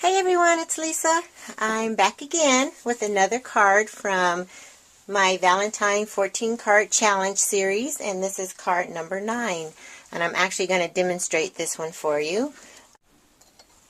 Hey everyone, it's Lisa. I'm back again with another card from my Valentine 14 card challenge series, and this is card number 9, and I'm actually going to demonstrate this one for you.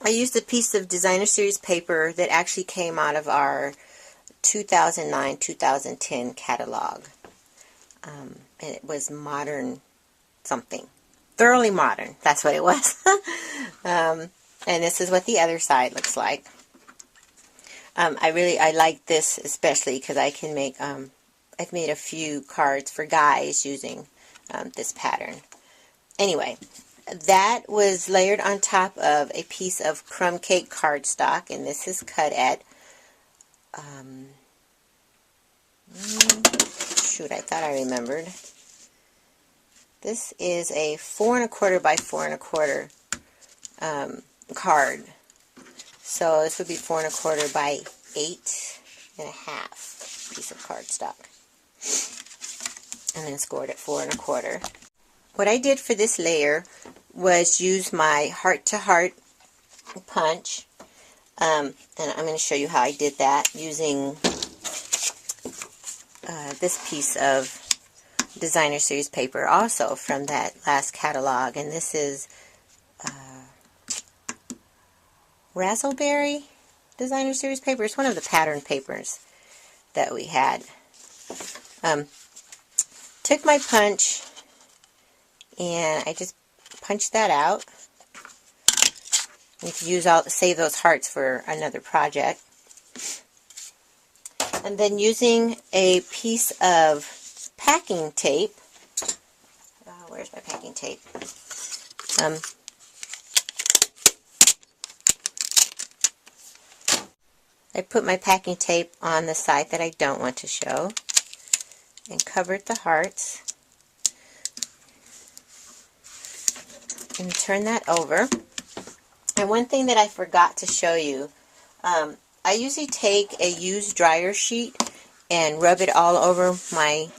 I used a piece of designer series paper that actually came out of our 2009-2010 catalog. It was modern something. Thoroughly modern, that's what it was. And this is what the other side looks like. I like this especially because I can make, I've made a few cards for guys using this pattern. Anyway, that was layered on top of a piece of crumb cake cardstock, and this is cut at, shoot, I thought I remembered. This is a 4 1/4 by 4 1/4 card. So this would be 4 1/4 by 8 1/2 piece of cardstock. And then scored at 4 1/4. What I did for this layer was use my heart-to-heart punch. And I'm going to show you how I did that using this piece of designer series paper also from that last catalog. And this is Razzleberry designer series paper. It's one of the pattern papers that we had. Took my punch and I just punched that out. You can save those hearts for another project. And then using a piece of packing tape. Where's my packing tape? I put my packing tape on the side that I don't want to show and covered the hearts and turn that over. And one thing that I forgot to show you, I usually take a used dryer sheet and rub it all over my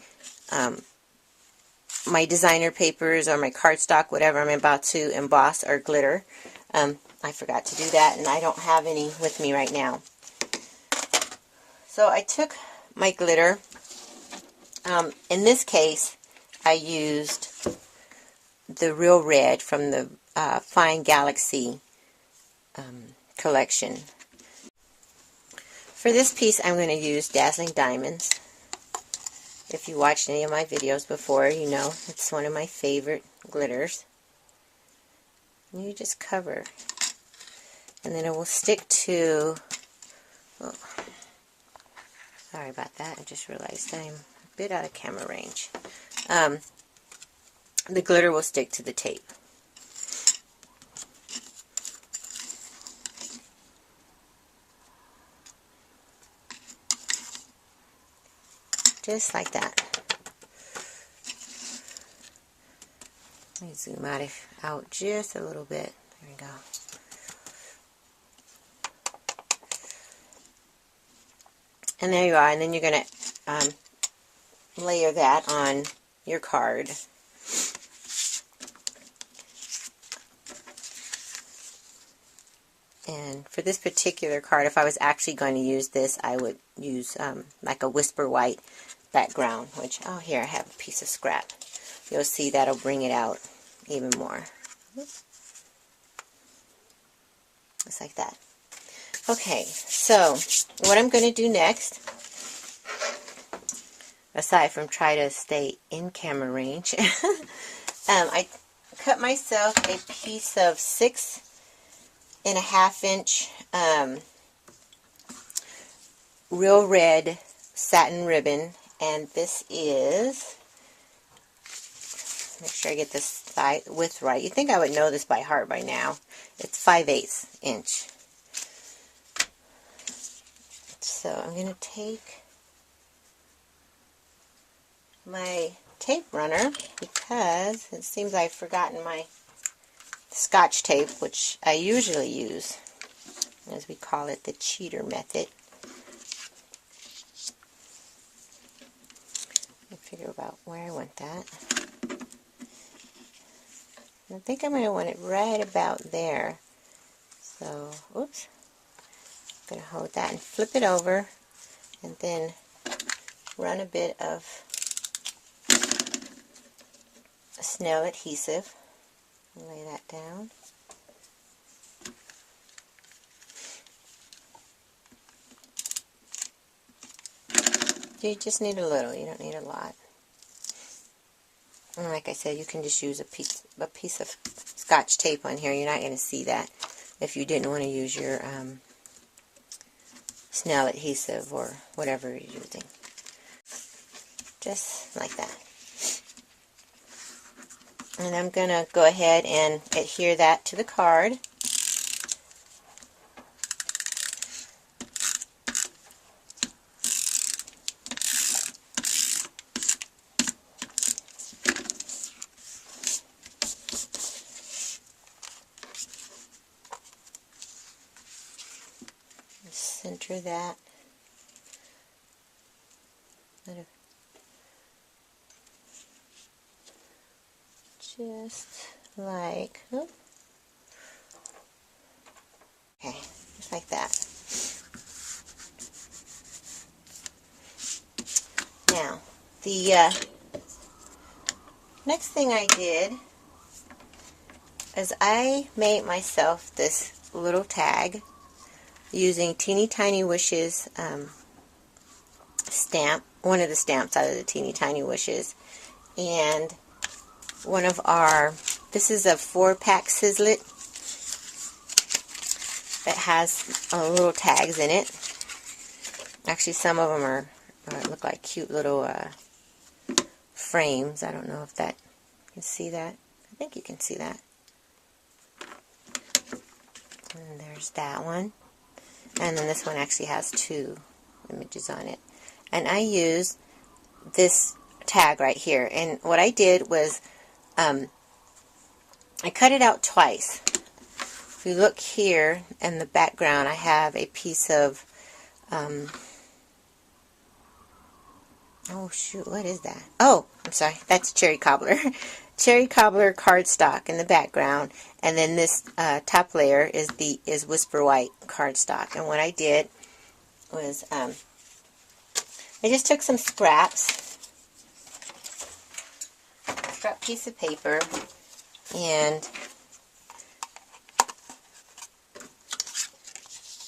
my designer papers or my cardstock, whatever I'm about to emboss or glitter. I forgot to do that, and I don't have any with me right now. So I took my glitter. In this case, I used the Real Red from the Fine Galaxy collection. For this piece, I'm going to use Dazzling Diamonds. If you watched any of my videos before, you know it's one of my favorite glitters. And you just cover. And then it will stick to... Oh, sorry about that. I just realized I'm a bit out of camera range. The glitter will stick to the tape. Just like that. Let me zoom out just a little bit. There we go. And there you are. And then you're going to layer that on your card. And for this particular card, if I was actually going to use this, I would use like a Whisper White background, which, oh, here I have a piece of scrap. You'll see that'll bring it out even more. Just like that. Okay, so what I'm going to do next, aside from try to stay in camera range, I cut myself a piece of 6 1/2 inch Real Red satin ribbon, and this is, make sure I get this width right. You'd think I would know this by heart by now. It's 5/8 inch. So I'm going to take my tape runner because it seems I've forgotten my Scotch tape, which I usually use, as we call it, the cheater method. Let me figure out where I want that. I think I'm going to want it right about there. So, oops, going to hold that and flip it over, and then run a bit of snail adhesive and lay that down. You just need a little, you don't need a lot. And like I said, you can just use a piece of Scotch tape on here. You're not going to see that if you didn't want to use your snail adhesive or whatever you're using. Just like that. And I'm going to go ahead and adhere that to the card. Center that. Just like, okay, just like that. Now, the next thing I did is I made myself this little tag using Teeny Tiny Wishes stamp, one of the stamps out of the Teeny Tiny Wishes, and one of our, this is a 4-pack Sizzlet that has little tags in it. Actually, some of them are look like cute little frames. I don't know if that, you can see that. I think you can see that. And there's that one. And then this one actually has 2 images on it. And I used this tag right here. And what I did was I cut it out twice. If you look here in the background, I have a piece of, oh shoot, what is that? Oh, I'm sorry, that's cherry cobbler. Cherry cobbler cardstock in the background, and then this top layer is Whisper White cardstock. And what I did was I just took some scrap piece of paper, and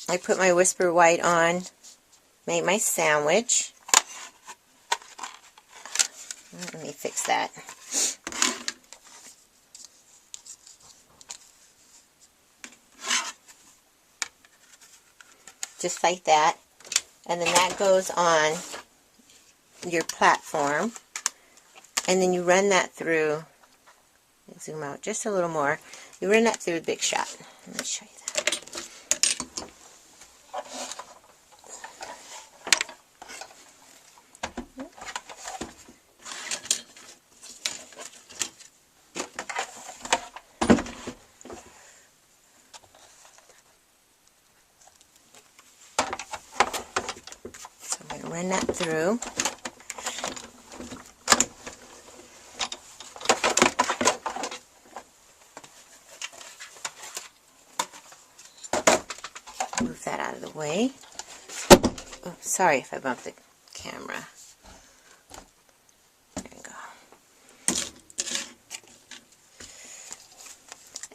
I put my Whisper White on, made my sandwich. Let me fix that. Just like that. And then that goes on your platform. And then you run that through, zoom out just a little more, you run that through a Big Shot. Let me show you that. So I'm going to run that through. Move that out of the way. Oh, sorry if I bumped the camera. There you go.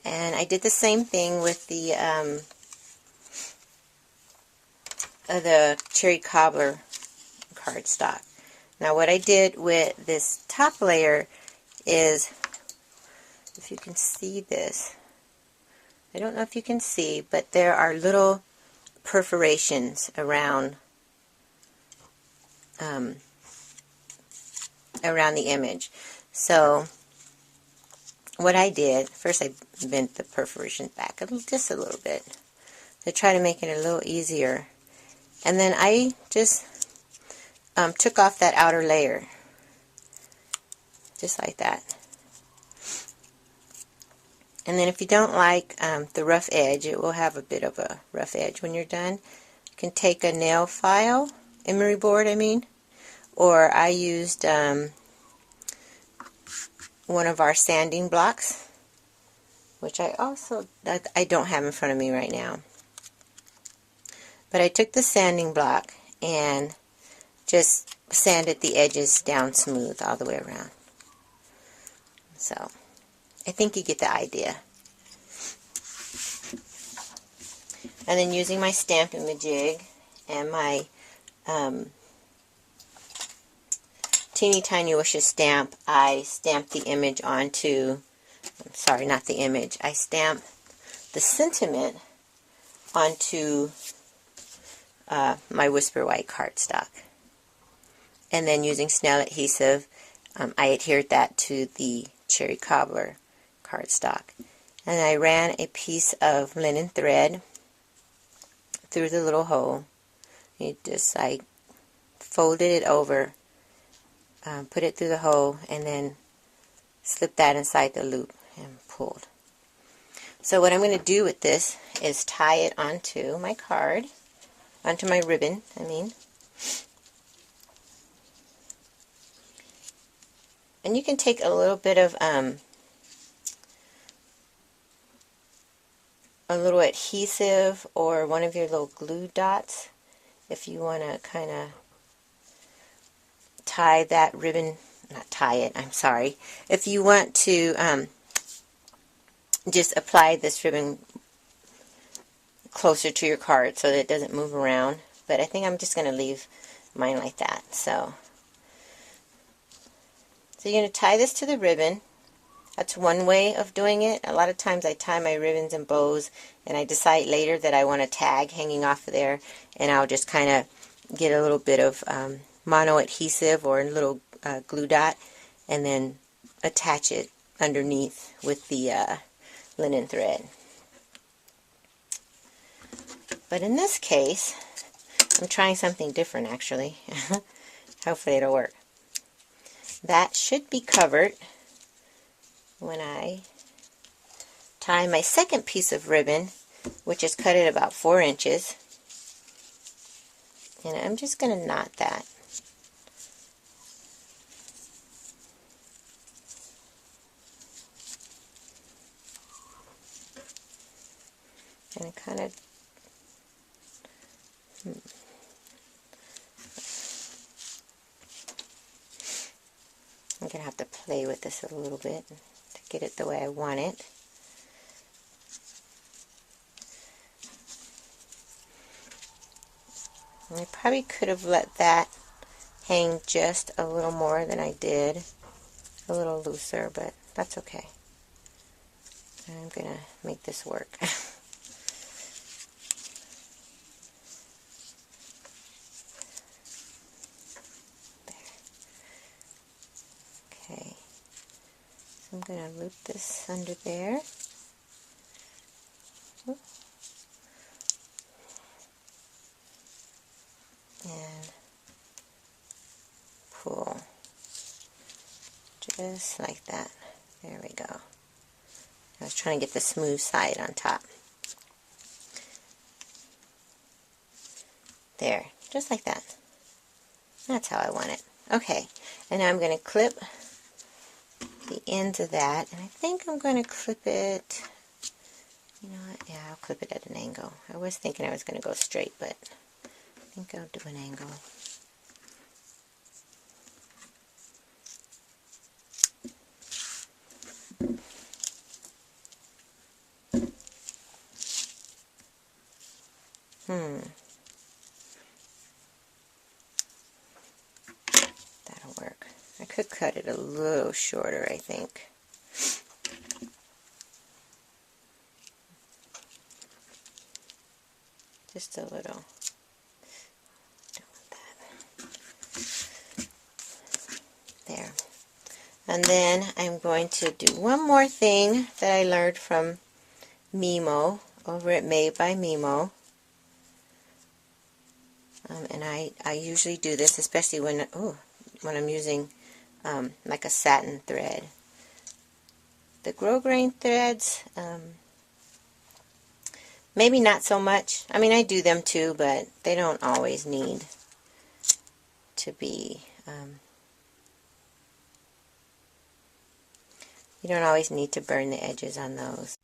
And I did the same thing with the cherry cobbler cardstock. Now what I did with this top layer is, if you can see this, I don't know if you can see, but there are little perforations around around the image. So what I did, first I bent the perforations back just a little bit to try to make it a little easier. And then I just took off that outer layer, just like that. And then if you don't like the rough edge, it will have a bit of a rough edge when you're done. You can take a nail file, emery board I mean, or I used one of our sanding blocks, which I don't have in front of me right now. But I took the sanding block and just sanded the edges down smooth all the way around. So, I think you get the idea. And then using my Stampin' Majig and my Teeny Tiny Wishes stamp, I stamped the image onto, sorry, not the image, I stamped the sentiment onto my Whisper White cardstock. And then using snail adhesive, I adhered that to the Cherry Cobbler cardstock. And I ran a piece of linen thread through the little hole. I folded it over, put it through the hole, and then slipped that inside the loop and pulled. So what I'm going to do with this is tie it onto my card, onto my ribbon, I mean. And you can take a little bit of a little adhesive or one of your little glue dots if you want to kind of tie that ribbon, not tie it, I'm sorry. If you want to just apply this ribbon closer to your card so that it doesn't move around. But I think I'm just going to leave mine like that. So you're going to tie this to the ribbon. That's one way of doing it. A lot of times I tie my ribbons and bows and I decide later that I want a tag hanging off of there, and I'll just kind of get a little bit of mono adhesive or a little glue dot and then attach it underneath with the linen thread. But in this case, I'm trying something different actually. Hopefully it'll work. That should be covered when I tie my second piece of ribbon, which is cut at about 4 inches. And I'm just going to knot that. And kind of I'm going to have to play with this a little bit to get it the way I want it. And I probably could have let that hang just a little more than I did. A little looser, but that's okay. I'm going to make this work. Okay. So I'm going to loop this under there. And pull just like that. There we go. I was trying to get the smooth side on top. There, just like that. That's how I want it. Okay, and now I'm going to clip the ends of that, and I think I'm going to clip it, you know what, yeah, I'll clip it at an angle. I was thinking I was going to go straight, but I think I'll do an angle. That'll work. I could cut it a little shorter, I think. Just a little. Don't want that. There. And then I'm going to do one more thing that I learned from Mimo over at Made by Mimo. And I usually do this, especially when I'm using like a satin thread. The grosgrain threads, maybe not so much. I mean, I do them too, but they don't always need to be, you don't always need to burn the edges on those.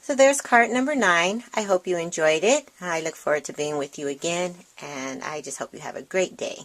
So there's card number 9. I hope you enjoyed it. I look forward to being with you again, and I just hope you have a great day.